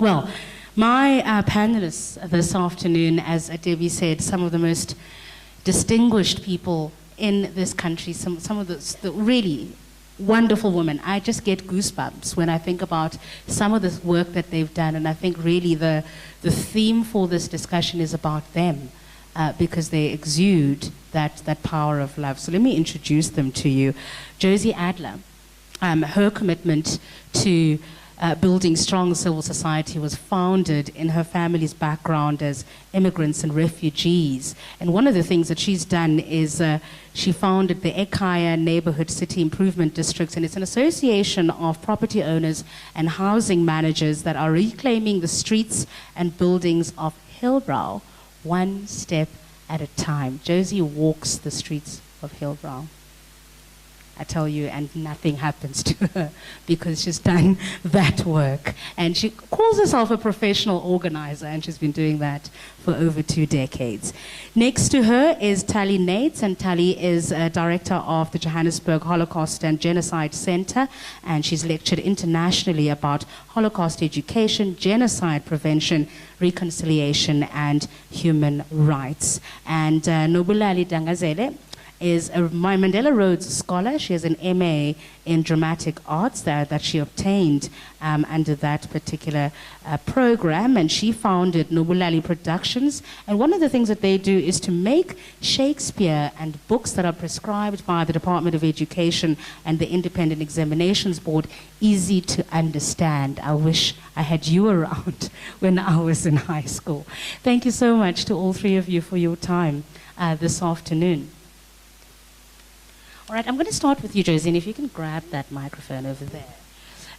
Well, my panelists this afternoon, as Debbie said, some of the most distinguished people in this country, some of the really wonderful women. I just get goosebumps when I think about some of the work that they've done, and I think really the theme for this discussion is about them, because they exude that power of love. So let me introduce them to you. Josie Adler, her commitment to building strong civil society was founded in her family's background as immigrants and refugees. And one of the things that she's done is she founded the Ekhaya Neighborhood City Improvement Districts, and it's an association of property owners and housing managers that are reclaiming the streets and buildings of Hillbrow one step at a time. Josie walks the streets of Hillbrow, I tell you, and nothing happens to her because she's done that work. And she calls herself a professional organizer, and she's been doing that for over 2 decades. Next to her is Tali Nates, and Tali is a director of the Johannesburg Holocaust and Genocide Center, and she's lectured internationally about Holocaust education, genocide prevention, reconciliation, and human rights. And Nobulali Dangazele is a Mandela Rhodes Scholar. She has an MA in Dramatic Arts that she obtained under that particular program, and she founded Nobulali Productions. And one of the things that they do is to make Shakespeare and books that are prescribed by the Department of Education and the Independent Examinations Board easy to understand. I wish I had you around when I was in high school. Thank you so much to all three of you for your time this afternoon. All right, I'm going to start with you, Josie, and if you can grab that microphone over there.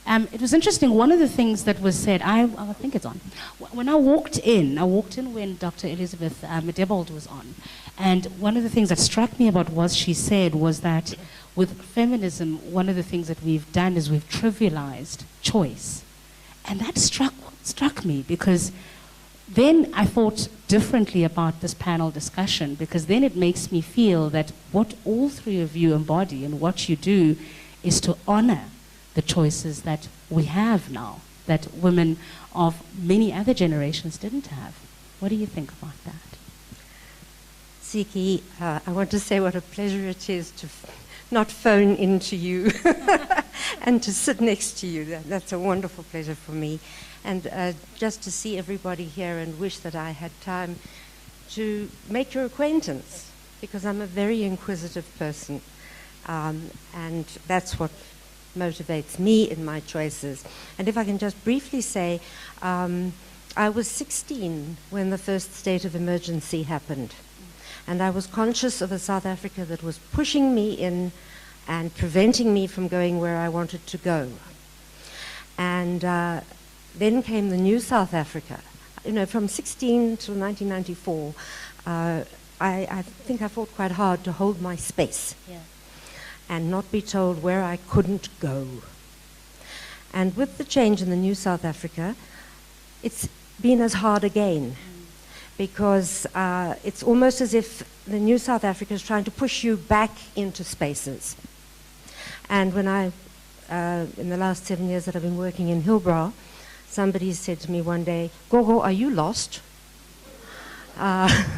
It was interesting, one of the things that was said, I think it's on. When I walked in when Dr. Elizabeth Medebold was on, and one of the things that struck me about what she said was that with feminism, one of the things that we've done is we've trivialized choice. And that struck me, because then I thought differently about this panel discussion, because then it makes me feel that what all three of you embody and what you do is to honor the choices that we have now, that women of many other generations didn't have. What do you think about that? Ziki, I want to say what a pleasure it is to not phone into you and to sit next to you. That's a wonderful pleasure for me. And just to see everybody here and wish that I had time to make your acquaintance, because I'm a very inquisitive person. And that's what motivates me in my choices. And if I can just briefly say, I was 16 when the first state of emergency happened. And I was conscious of a South Africa that was pushing me in and preventing me from going where I wanted to go. And then came the new South Africa. You know, from 16 to 1994, I think I fought quite hard to hold my space, yeah, and not be told where I couldn't go. And with the change in the new South Africa, it's been as hard again, because it's almost as if the new South Africa is trying to push you back into spaces. And when in the last 7 years that I've been working in Hillbrow, somebody said to me one day, "Gogo, are you lost?" And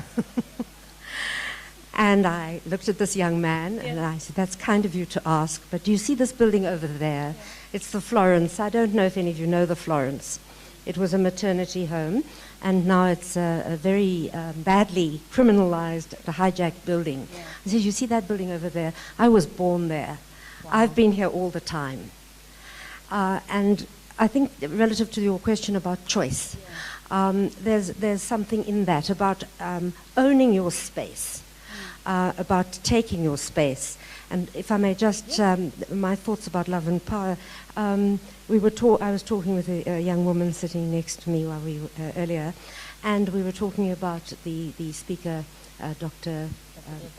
I looked at this young man, and I said, "That's kind of you to ask, but do you see this building over there? It's the Florence. I don't know if any of you know the Florence. It was a maternity home, and now it's a very badly criminalized, hijacked building." Yeah. I said, "You see that building over there? I was born there. Wow. I've been here all the time." And I think relative to your question about choice, there's something in that about owning your space, about taking your space. And if I may just, my thoughts about love and power, I was talking with a young woman sitting next to me while we were, earlier, and we were talking about the speaker, Dr.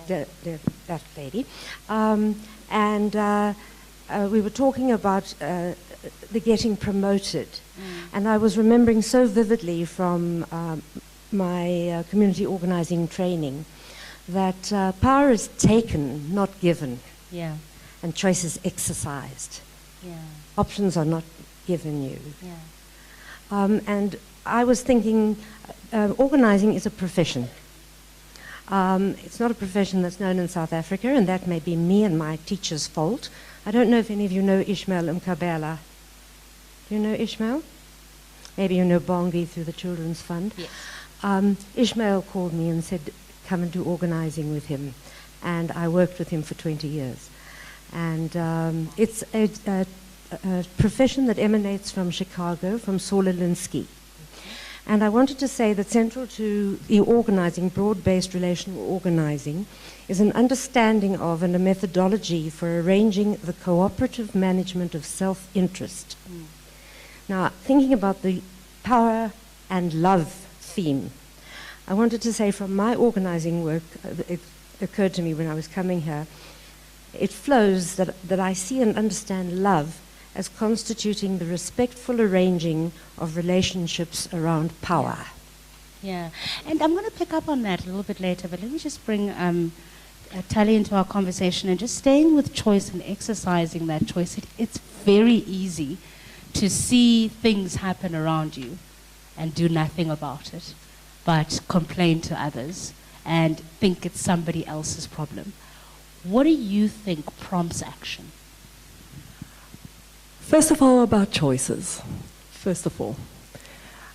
That lady, and we were talking about the getting promoted. And I was remembering so vividly from my community organizing training that power is taken, not given. Yeah. And choice is exercised. Yeah. Options are not given you. Yeah. And I was thinking, organizing is a profession. It's not a profession that's known in South Africa, and that may be me and my teacher's fault. I don't know if any of you know Ishmael Mkabela. Do you know Ishmael? Maybe you know Bongi through the Children's Fund. Yes. Ishmael called me and said, come and do organizing with him. And I worked with him for 20 years. And it's a profession that emanates from Chicago, from Saul Alinsky. And I wanted to say that central to the organizing, broad-based relational organizing, is an understanding of and a methodology for arranging the cooperative management of self-interest. Now, thinking about the power and love theme, I wanted to say from my organizing work, it occurred to me when I was coming here, it flows that I see and understand love as constituting the respectful arranging of relationships around power. Yeah, and I'm going to pick up on that a little bit later, but let me just bring Tali into our conversation and just staying with choice and exercising that choice. It's very easy to see things happen around you and do nothing about it, but complain to others and think it's somebody else's problem. What do you think prompts action? First of all, about choices. First of all,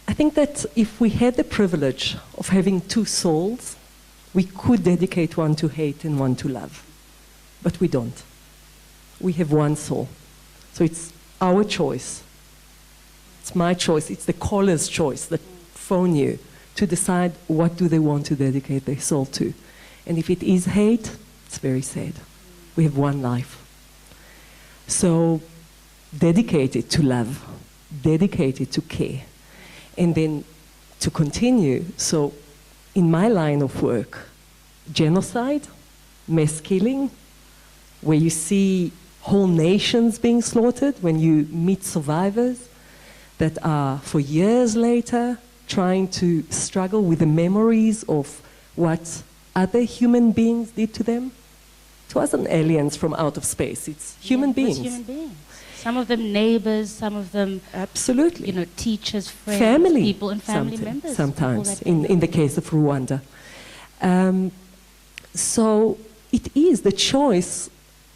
I think that if we had the privilege of having two souls, we could dedicate one to hate and one to love. But we don't. We have one soul. So it's our choice. It's my choice. It's the caller's choice that phone you to decide what do they want to dedicate their soul to. And if it is hate, it's very sad. We have one life. So dedicate it to love, dedicate it to care, and then to continue. So in my line of work, genocide, mass killing, where you see whole nations being slaughtered, when you meet survivors that are for years later trying to struggle with the memories of what other human beings did to them. It wasn't aliens from out of space, it's human beings. It was human beings. Some of them neighbors, some of them, absolutely, you know, teachers, friends, family, people, and family members. Sometimes, in the case of Rwanda. So it is the choice,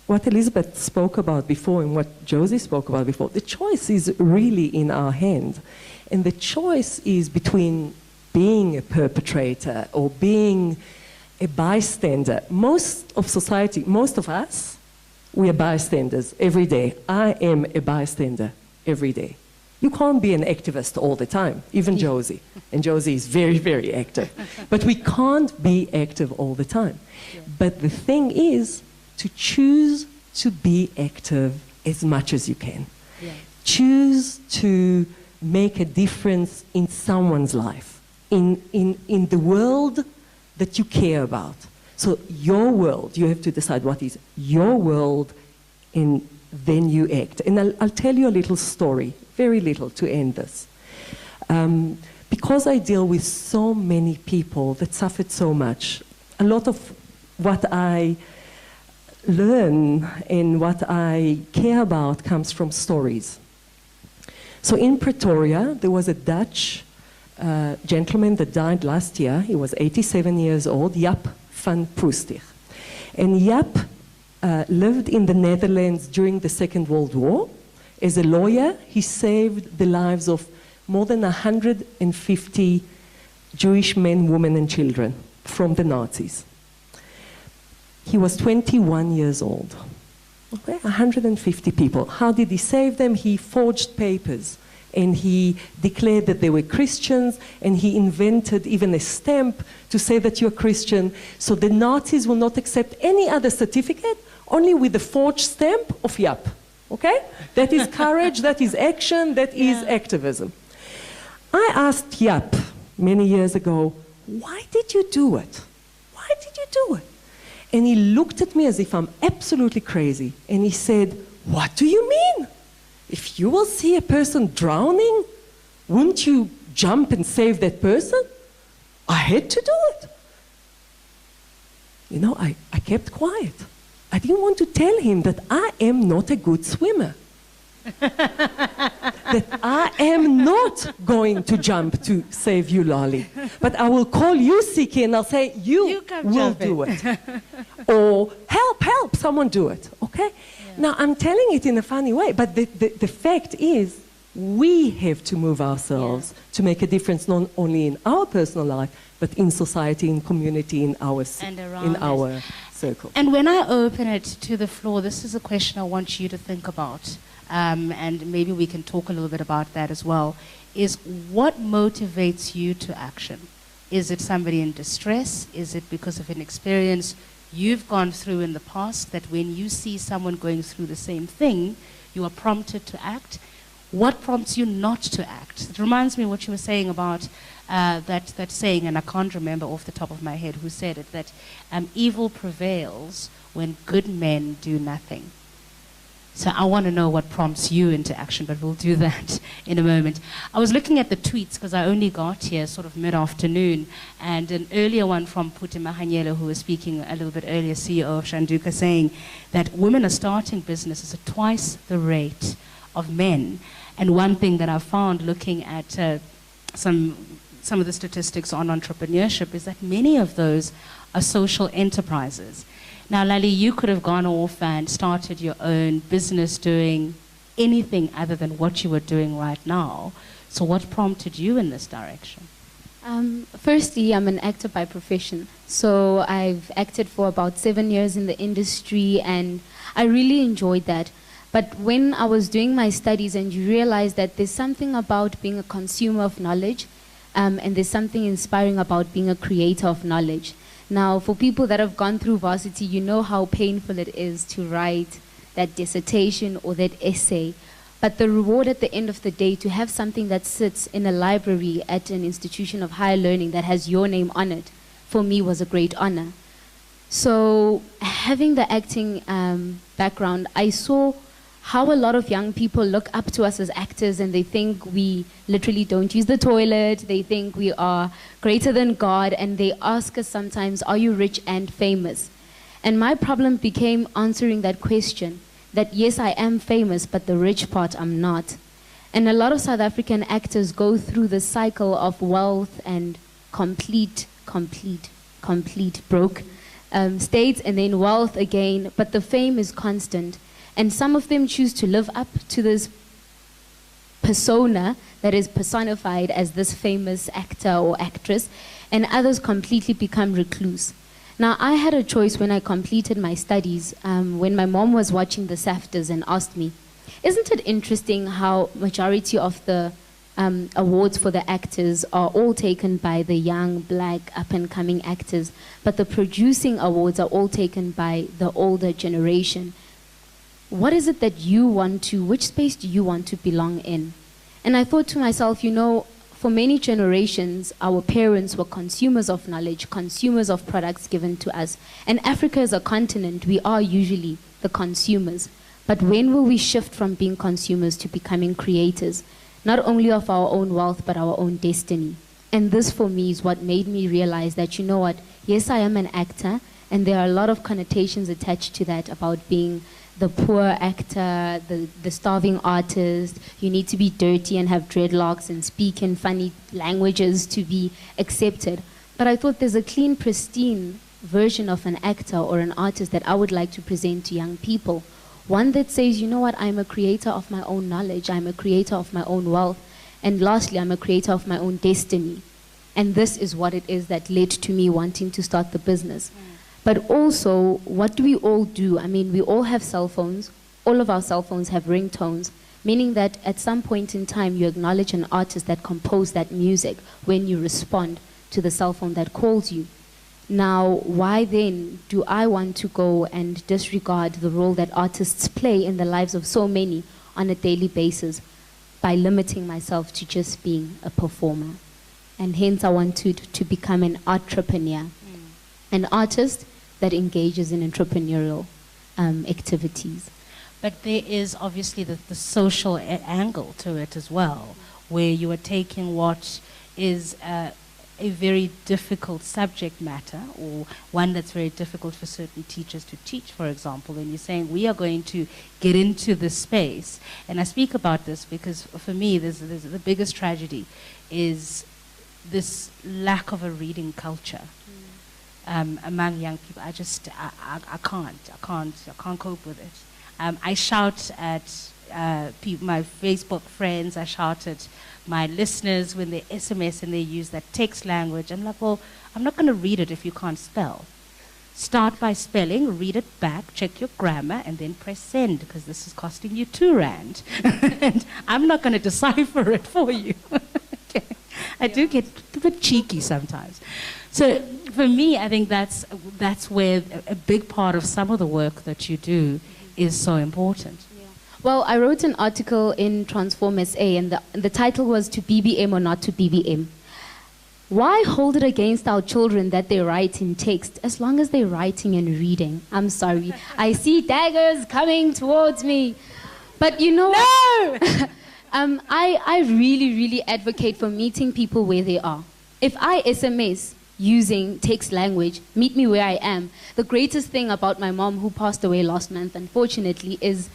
what Elizabeth spoke about before and what Josie spoke about before, the choice is really in our hand. And the choice is between being a perpetrator or being a bystander. Most of society, most of us, we are bystanders every day. I am a bystander every day. You can't be an activist all the time, even Josie. And Josie is very, very active. But we can't be active all the time. Yeah. But the thing is to choose to be active as much as you can. Yeah. Choose to make a difference in someone's life, in the world that you care about. So your world, you have to decide what is your world, and then you act. And I'll tell you a little story, very little, to end this. Because I deal with so many people that suffered so much, a lot of what I learn and what I care about comes from stories. So in Pretoria, there was a Dutch gentleman that died last year. He was 87 years old, Jaap van Proestig. And Jaap lived in the Netherlands during the Second World War. As a lawyer, he saved the lives of more than 150 Jewish men, women, and children from the Nazis. He was 21 years old. Okay, 150 people. How did he save them? He forged papers. And he declared that they were Christians, and he invented even a stamp to say that you're Christian. So the Nazis will not accept any other certificate, only with the forged stamp of Jaap. Okay? That is courage, that is action, that is activism. I asked Jaap many years ago, why did you do it? Why did you do it? And he looked at me as if I'm absolutely crazy. And he said, what do you mean? If you will see a person drowning, wouldn't you jump and save that person? I had to do it. You know, I kept quiet. I didn't want to tell him that I am not a good swimmer. That that I am not going to jump to save you, Lolly. But I will call you, Siki, and I'll say, you will do it. Or help, someone do it, okay? Yeah. Now, I'm telling it in a funny way, but the fact is, we have to move ourselves to make a difference not only in our personal life, but in society, in community, in our circle. And when I open it to the floor, this is a question I want you to think about, and maybe we can talk a little bit about that as well, is what motivates you to action? Is it somebody in distress? Is it because of an experience you've gone through in the past that when you see someone going through the same thing, you are prompted to act? What prompts you not to act? It reminds me of what you were saying about that saying, and I can't remember off the top of my head who said it, that evil prevails when good men do nothing. So I want to know what prompts you into action, but we'll do that in a moment. I was looking at the tweets because I only got here sort of mid-afternoon, and an earlier one from Puti Mahanyelo, who was speaking a little bit earlier, CEO of Shanduka, saying that women are starting businesses at twice the rate of men. And one thing that I found looking at some of the statistics on entrepreneurship is that many of those are social enterprises. Now, Lali, you could have gone off and started your own business doing anything other than what you were doing right now. So what prompted you in this direction? Firstly, I'm an actor by profession. So I've acted for about 7 years in the industry, and I really enjoyed that. But when I was doing my studies and you realize that there's something about being a consumer of knowledge, and there's something inspiring about being a creator of knowledge. Now, for people that have gone through varsity, you know how painful it is to write that dissertation or that essay. But the reward at the end of the day, to have something that sits in a library at an institution of higher learning that has your name on it, for me was a great honor. So having the acting background, I saw how a lot of young people look up to us as actors, and they think we literally don't use the toilet, they think we are greater than God, and they ask us sometimes, are you rich and famous? And my problem became answering that question, that yes, I am famous, but the rich part I'm not. And a lot of South African actors go through the cycle of wealth and complete broke states, and then wealth again, but the fame is constant. And some of them choose to live up to this persona that is personified as this famous actor or actress, and others completely become recluse. Now, I had a choice when I completed my studies, when my mom was watching the SAFTAs and asked me, isn't it interesting how majority of the awards for the actors are all taken by the young, black, up-and-coming actors, but the producing awards are all taken by the older generation? What is it that you want to, which space do you want to belong in? And I thought to myself, you know, for many generations, our parents were consumers of knowledge, consumers of products given to us. And Africa is a continent, we are usually the consumers. But when will we shift from being consumers to becoming creators, not only of our own wealth, but our own destiny? And this for me is what made me realize that, you know what, yes, I am an actor, and there are a lot of connotations attached to that about being the poor actor, the starving artist. You need to be dirty and have dreadlocks and speak in funny languages to be accepted. But I thought there's a clean, pristine version of an actor or an artist that I would like to present to young people. One that says, you know what, I'm a creator of my own knowledge, I'm a creator of my own wealth, and lastly, I'm a creator of my own destiny. And this is what it is that led to me wanting to start the business. But also, what do we all do? I mean, we all have cell phones. All of our cell phones have ringtones, meaning that at some point in time, you acknowledge an artist that composed that music when you respond to the cell phone that calls you. Now, why then do I want to go and disregard the role that artists play in the lives of so many on a daily basis by limiting myself to just being a performer? And hence, I wanted to become an entrepreneur, an artist that engages in entrepreneurial activities. But there is obviously the social angle to it as well, where you are taking what is a very difficult subject matter, or one that's very difficult for certain teachers to teach, for example, and you're saying we are going to get into this space. And I speak about this because for me, there's the biggest tragedy is this lack of a reading culture among young people. I can't cope with it. I shout at my Facebook friends, I shout at my listeners when they SMS and they use that text language. I'm like, well, I'm not going to read it if you can't spell. Start by spelling, read it back, check your grammar, and then press send, because this is costing you R2. And I'm not going to decipher it for you. Okay. I do get a bit cheeky sometimes. So for me, I think that's where a big part of some of the work that you do is so important. Well, I wrote an article in Transform SA, and the title was "To BBM or Not to BBM." Why hold it against our children that they write in text as long as they're writing and reading? I'm sorry. I see daggers coming towards me. But you know what? I really, really advocate for meeting people where they are. If I SMS using text language, meet me where I am. The greatest thing about my mom, who passed away last month, unfortunately, is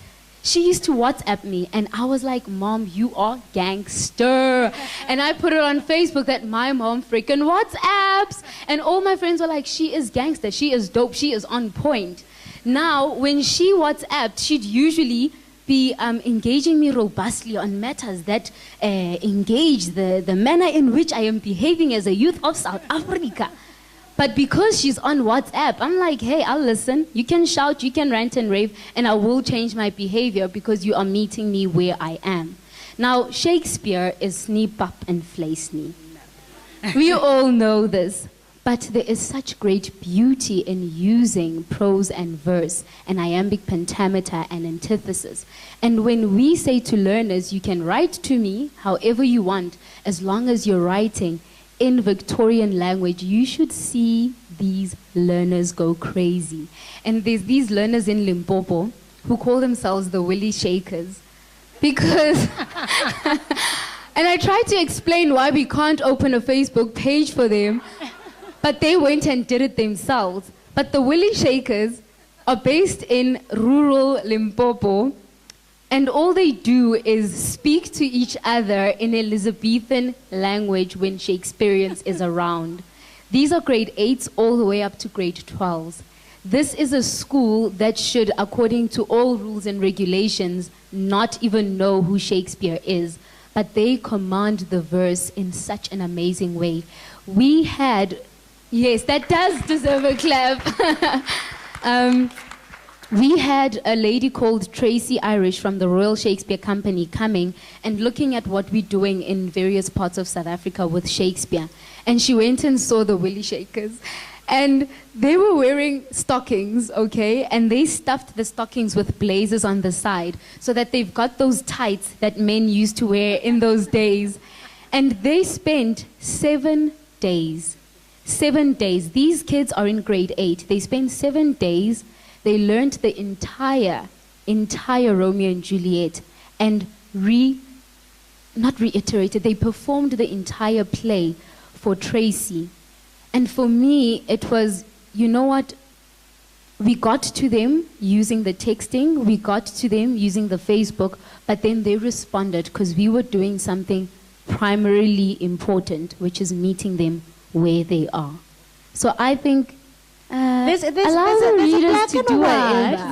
she used to WhatsApp me, and I was like, Mom, you are gangster. And I put it on Facebook that my mom freaking WhatsApps. And all my friends were like, she is gangster, she is dope, she is on point. Now, when she WhatsApped, she'd usually be engaging me robustly on matters that engage the manner in which I am behaving as a youth of South Africa. But because she's on WhatsApp, I'm like, hey, I'll listen. You can shout, you can rant and rave, and I will change my behavior because you are meeting me where I am. Now, Shakespeare is snee pap and vlei snee. We all know this. But there is such great beauty in using prose and verse, and iambic pentameter and antithesis. And when we say to learners, you can write to me however you want, as long as you're writing in Victorian language, you should see these learners go crazy. And there's these learners in Limpopo who call themselves the Willie Shakers. Because, and I tried to explain why we can't open a Facebook page for them, but they went and did it themselves. But the Willie Shakers are based in rural Limpopo, and all they do is speak to each other in Elizabethan language when Shakespearean is around. These are grade 8s all the way up to grade 12s. This is a school that should, according to all rules and regulations, not even know who Shakespeare is. But they command the verse in such an amazing way. We had, yes, that does deserve a clap. We had a lady called Tracy Irish from the Royal Shakespeare Company coming and looking at what we're doing in various parts of South Africa with Shakespeare. And she went and saw the Willie Shakers. And they were wearing stockings, okay? And they stuffed the stockings with blazers on the side so that they've got those tights that men used to wear in those days. And they spent 7 days. 7 days. These kids are in grade 8. They spent 7 days. They learned the entire Romeo and Juliet and not reiterated, they performed the entire play for Tracy. And for me, it was, you know what, we got to them using the texting, we got to them using the Facebook, but then they responded because we were doing something primarily important, which is meeting them where they are. So I think there's a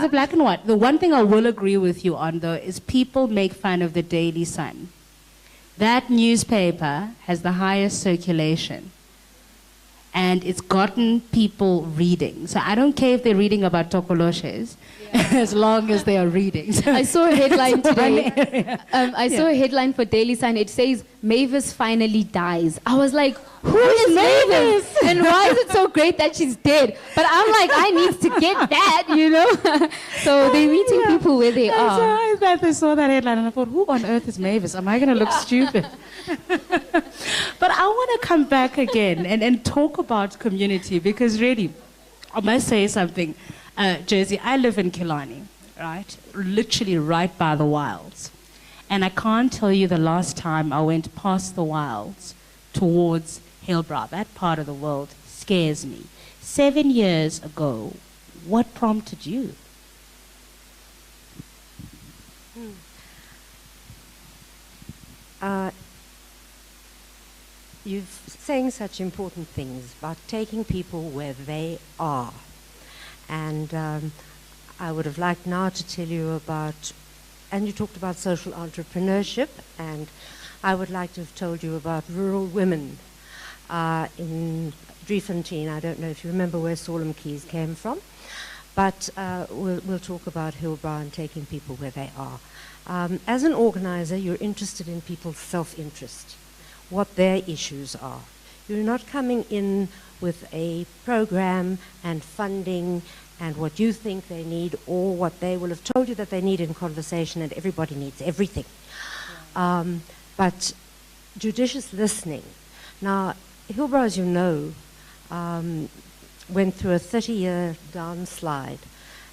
black and white. The one thing I will agree with you on, though, is people make fun of the Daily Sun. That newspaper has the highest circulation, and it's gotten people reading. So I don't care if they're reading about Tokoloshes, as long as they are reading. So I saw a headline today. I saw a headline for Daily Sun. It says, Mavis finally dies. I was like, who is Mavis? And why is it so great that she's dead? But I'm like, I need to get that, you know? So they're meeting people where they are. I saw that headline and I thought, who on earth is Mavis? Am I going to look stupid? But I want to come back again and talk about community, because really, I must say something. Jersey, I live in Killarney, right? Literally right by the wilds. And I can't tell you the last time I went past the wilds towards Hillbrow, that part of the world scares me. 7 years ago, what prompted you? You're saying such important things about taking people where they are. And I would have liked now to tell you about, and you talked about social entrepreneurship, and I would like to have told you about rural women in Driefontein. I don't know if you remember where Salem Keys came from, but we'll talk about Hillbrow and taking people where they are. As an organizer, you're interested in people's self-interest, what their issues are. You're not coming in with a program and funding and what you think they need or what they will have told you that they need in conversation, and everybody needs everything. But judicious listening. Now, Hillbrow, as you know, went through a 30-year downslide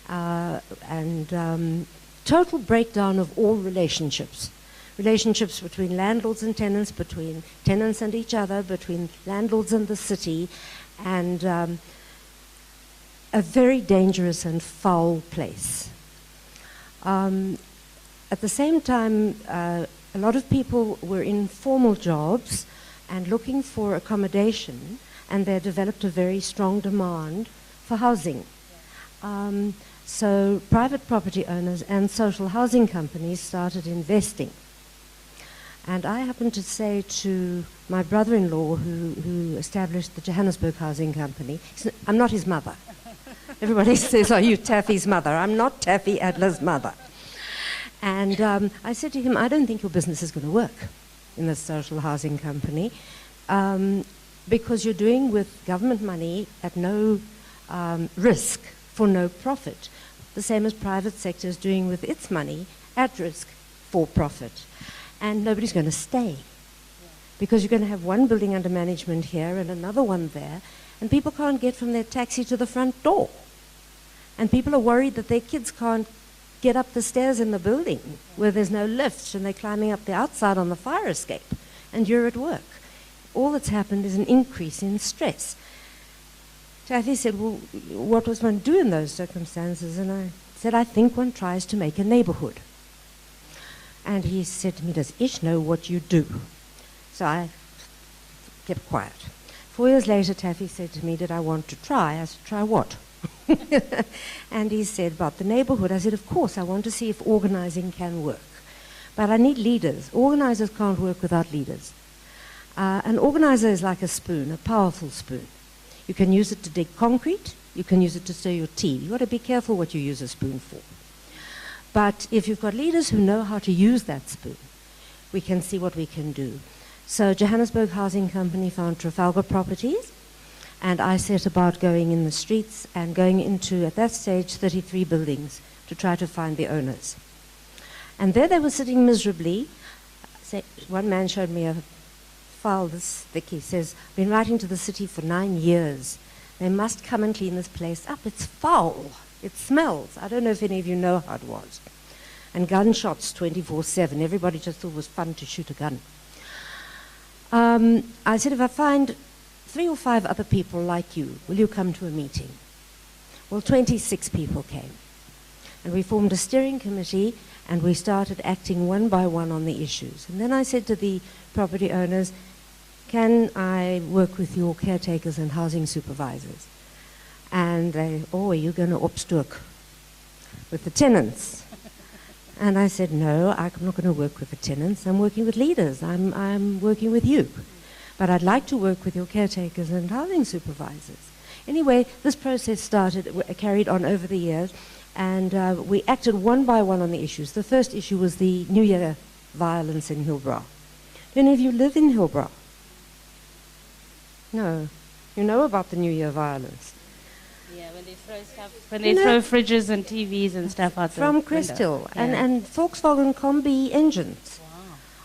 and total breakdown of all relationships. Relationships between landlords and tenants, between tenants and each other, between landlords and the city, and a very dangerous and foul place. At the same time, a lot of people were in formal jobs and looking for accommodation, and there developed a very strong demand for housing. So private property owners and social housing companies started investing. And I happened to say to my brother-in-law who established the Johannesburg Housing Company, I'm not his mother. Everybody says, are you Taffy's mother? I'm not Taffy Adler's mother. And I said to him, I don't think your business is going to work in this social housing company because you're doing with government money at no risk for no profit, the same as private sector is doing with its money at risk for profit. And nobody's going to stay because you're going to have one building under management here and another one there, and people can't get from their taxi to the front door. And people are worried that their kids can't get up the stairs in the building where there's no lift, and they're climbing up the outside on the fire escape, and you're at work. All that's happened is an increase in stress. Taffy said, well, what does one do in those circumstances? And I said, I think one tries to make a neighborhood. And he said to me, does Ish know what you do? So I kept quiet. 4 years later, Taffy said to me, did I want to try? I said, try what? And he said, about the neighborhood. I said, of course, I want to see if organizing can work. But I need leaders. Organizers can't work without leaders. An organizer is like a spoon, a powerful spoon. You can use it to dig concrete. You can use it to stir your tea. You've got to be careful what you use a spoon for. But if you've got leaders who know how to use that spoon, we can see what we can do. So Johannesburg Housing Company found Trafalgar Properties, and I set about going in the streets and going into, at that stage, 33 buildings to try to find the owners. And there they were sitting miserably. One man showed me a file this thick. He says, I've been writing to the city for 9 years. They must come and clean this place up. It's foul. It smells. I don't know if any of you know how it was. And gunshots 24/7. Everybody just thought it was fun to shoot a gun. I said, if I find 3 or 5 other people like you, will you come to a meeting? Well, 26 people came. And we formed a steering committee, and we started acting one by one on the issues. And then I said to the property owners, can I work with your caretakers and housing supervisors? And they, oh, are you going to opstook with the tenants? And I said, no, I'm not going to work with the tenants. I'm working with leaders. I'm working with you. But I'd like to work with your caretakers and housing supervisors. Anyway, this process started, carried on over the years, and we acted one by one on the issues. The first issue was the New Year violence in Hillbrow. Do any of you live in Hillbrow? No. You know about the New Year violence. Yeah, when they throw stuff, when they throw fridges and TVs and stuff out from Crystal and Volkswagen Combi engines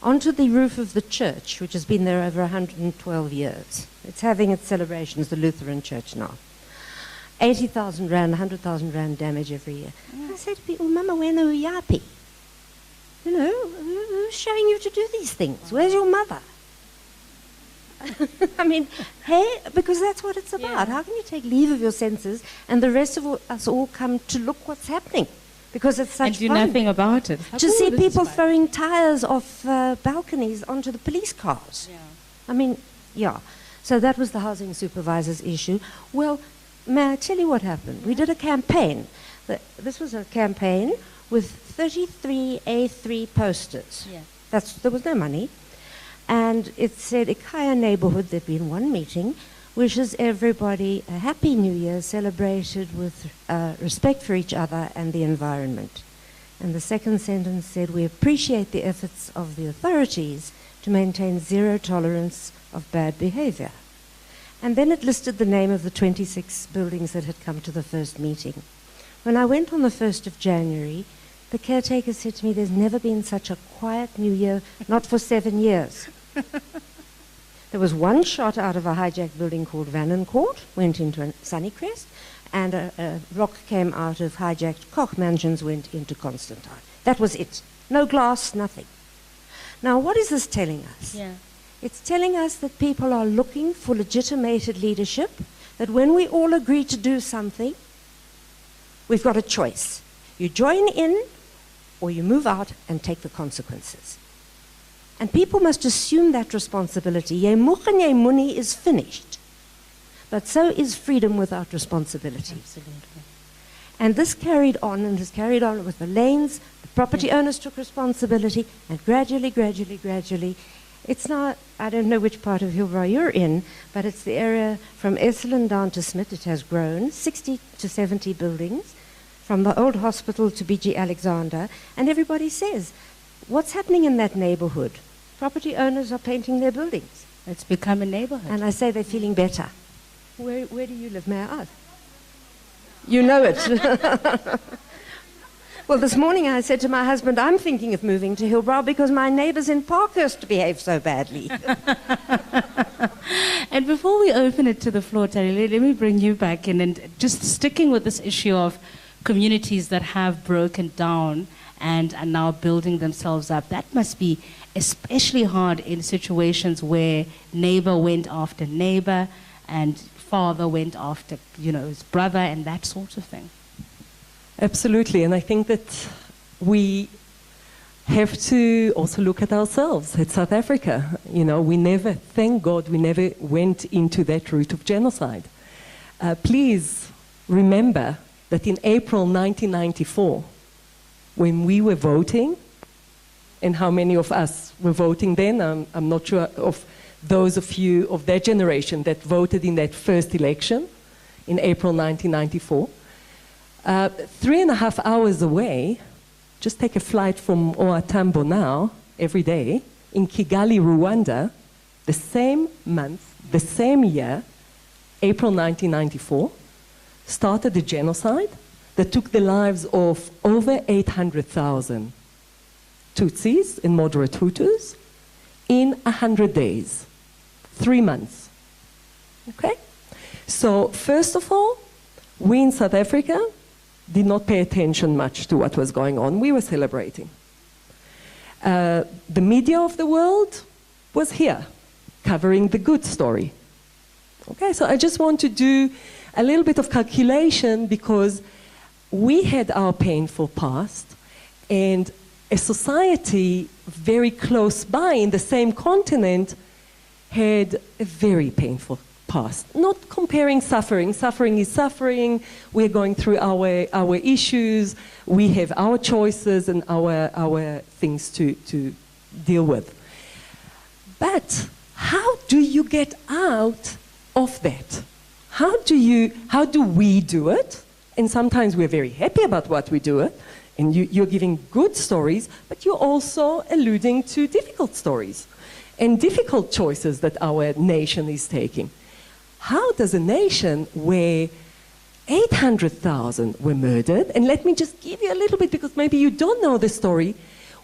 onto the roof of the church, which has been there over 112 years. It's having its celebrations, the Lutheran church now. 80,000 rand, 100,000 rand damage every year. I say to people, Mama, we're no yapi. You know, who's showing you to do these things? Where's your mother? I mean, hey, because that's what it's about. How can you take leave of your senses and the rest of us all come to look what's happening? Because it's such And do fun. nothing about it. To see This is people fun. throwing tires off balconies onto the police cars. Yeah. I mean, yeah. So that was the housing supervisors issue. Well, may I tell you what happened? We did a campaign. This was a campaign with 33 A3 posters. Yeah. There was no money. And it said, Ikaya neighborhood, there'd been one meeting, wishes everybody a happy new year celebrated with respect for each other and the environment. And the second sentence said, we appreciate the efforts of the authorities to maintain zero tolerance of bad behavior. And then it listed the name of the 26 buildings that had come to the first meeting. When I went on the 1st of January, the caretaker said to me, there's never been such a quiet new year, not for 7 years. There was one shot out of a hijacked building called Vanencourt, went into Sunnycrest, and a rock came out of hijacked Koch mansions, went into Constantine. That was it. No glass, nothing. Now, what is this telling us? Yeah. It's telling us that people are looking for legitimated leadership, that when we all agree to do something, we've got a choice. You join in, or you move out and take the consequences. And people must assume that responsibility. Ye moch en ye moenie is finished. But so is freedom without responsibility. Absolutely. And this carried on and has carried on with the lanes. The property owners took responsibility, and gradually, it's now, I don't know which part of Hillbrow you're in, but it's the area from Esselen down to Smith. It has grown, 60 to 70 buildings, from the old hospital to BG Alexander. And everybody says, what's happening in that neighborhood? Property owners are painting their buildings. It's become a neighborhood. And I say they're feeling better. Where do you live? May I ask? You know it. Well, this morning I said to my husband, I'm thinking of moving to Hillbrow because my neighbors in Parkhurst behave so badly. And before we open it to the floor, Terry, let me bring you back in, and just sticking with this issue of communities that have broken down and are now building themselves up. That must be especially hard in situations where neighbor went after neighbor and father went after, his brother and that sort of thing. Absolutely, and I think that we have to also look at ourselves, at South Africa. Thank God, we never went into that route of genocide. Please remember that in April 1994, when we were voting, and how many of us were voting then, I'm not sure of those of you of that generation that voted in that first election in April 1994, 3.5 hours away, just take a flight from OR Tambo now, every day, in Kigali, Rwanda, the same month, the same year, April 1994, started a genocide that took the lives of over 800,000 Tutsis and moderate Hutus in 100 days, 3 months. Okay? So, first of all, we in South Africa did not pay attention much to what was going on. We were celebrating. The media of the world was here, covering the good story. Okay, so I just want to do a little bit of calculation because we had our painful past, and a society very close by in the same continent had a very painful past. Not comparing suffering. Suffering is suffering. We're going through our issues. We have our choices and our things to deal with. But how do you get out of that? How do we do it? And sometimes we're very happy about what we do it, and you're giving good stories, but you're also alluding to difficult stories and difficult choices that our nation is taking. How does a nation where 800,000 were murdered, and let me just give you a little bit because maybe you don't know the story,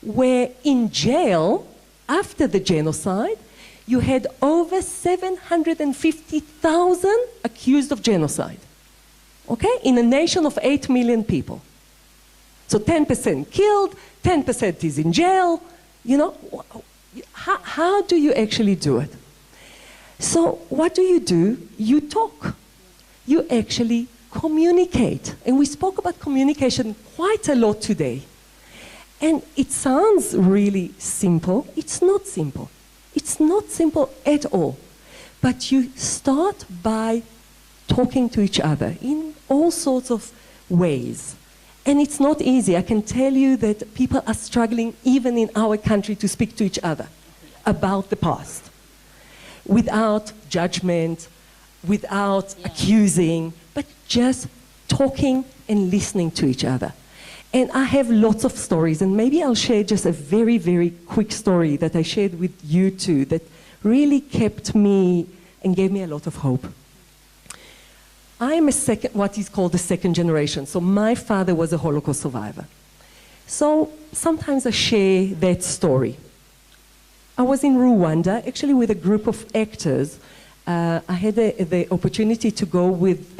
where in jail after the genocide, you had over 750,000 accused of genocide. Okay? In a nation of 8 million people. So 10% killed, 10% is in jail. How do you actually do it? So what do? You talk. You actually communicate. And we spoke about communication quite a lot today. And it sounds really simple. It's not simple. It's not simple at all. But you start by talking to each other in all sorts of ways. And it's not easy. I can tell you that people are struggling even in our country to speak to each other about the past. Without judgment, without accusing, but just talking and listening to each other. And I have lots of stories, and maybe I'll share just a very, very quick story that I shared with you two that really kept me and gave me a lot of hope. I'm what is called the second generation. So my father was a Holocaust survivor. So sometimes I share that story. I was in Rwanda, actually with a group of actors. I had the opportunity to go with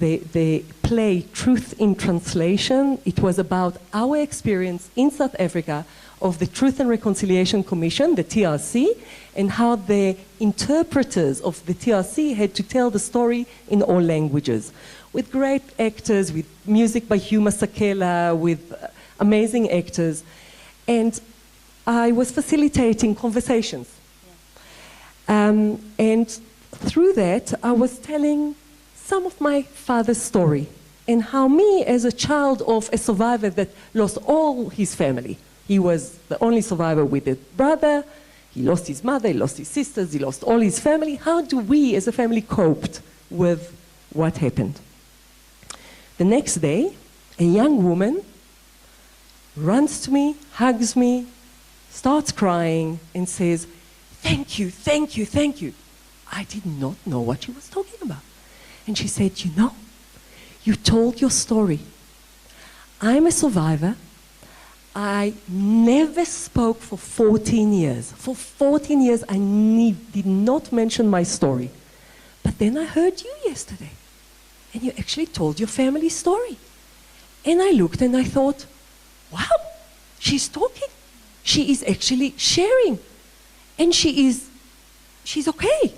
the play Truth in Translation. It was about our experience in South Africa of the Truth and Reconciliation Commission, the TRC, and how the interpreters of the TRC had to tell the story in all languages. With great actors, with music by Hugh Masekela, with amazing actors. And I was facilitating conversations. And through that, I was telling some of my father's story and how me, as a child of a survivor that lost all his family, he was the only survivor with a brother, he lost his mother, he lost his sisters, he lost all his family. How do we as a family coped with what happened? The next day, a young woman runs to me, hugs me, starts crying and says, "Thank you, thank you, thank you." I did not know what she was talking about. And she said, "You know, you told your story. I'm a survivor. I never spoke for 14 years. For 14 years, I did not mention my story. But then I heard you yesterday, and you actually told your family story." And I looked and I thought, wow, she's talking. She is actually sharing. And she's okay.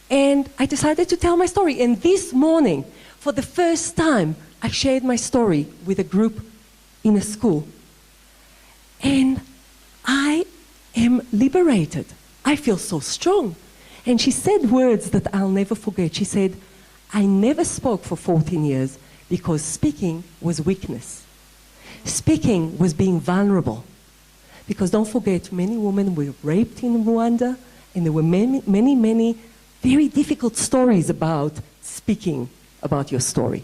And I decided to tell my story. And this morning, for the first time, I shared my story with a group in a school. And I am liberated. I feel so strong. And she said words that I'll never forget. She said, "I never spoke for 14 years because speaking was weakness. Speaking was being vulnerable. Because don't forget, many women were raped in Rwanda, and there were many, many, many very difficult stories about speaking about your story."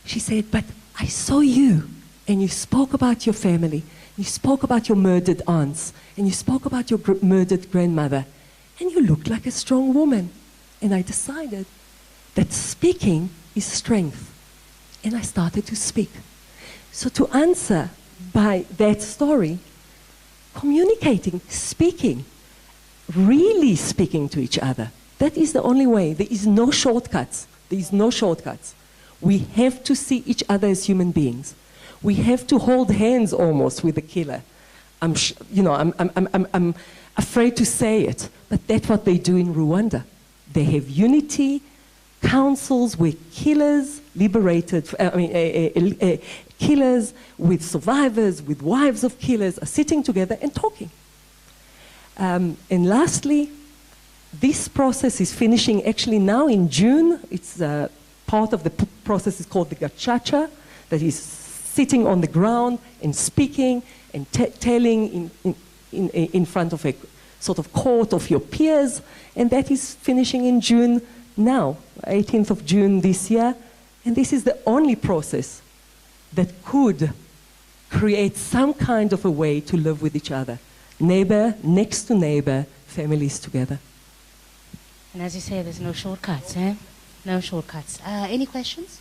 She said, "But I saw you, and you spoke about your family, you spoke about your murdered aunts, and you spoke about your murdered grandmother, and you looked like a strong woman." And I decided that speaking is strength. And I started to speak. So to answer by that story, communicating, speaking, really speaking to each other. That is the only way. There is no shortcuts. There is no shortcuts. We have to see each other as human beings. We have to hold hands almost with the killer. I'm afraid to say it, but that's what they do in Rwanda. They have unity councils where killers killers with survivors, with wives of killers are sitting together and talking. And lastly, this process is finishing actually now in June. It's part of the process is called the gachacha, that is sitting on the ground and speaking and telling in front of a sort of court of your peers, and that is finishing in June now, 18th of June this year. And this is the only process that could create some kind of a way to live with each other. Neighbor next to neighbor, families together. And as you say, there's no shortcuts, eh? No shortcuts. Any questions?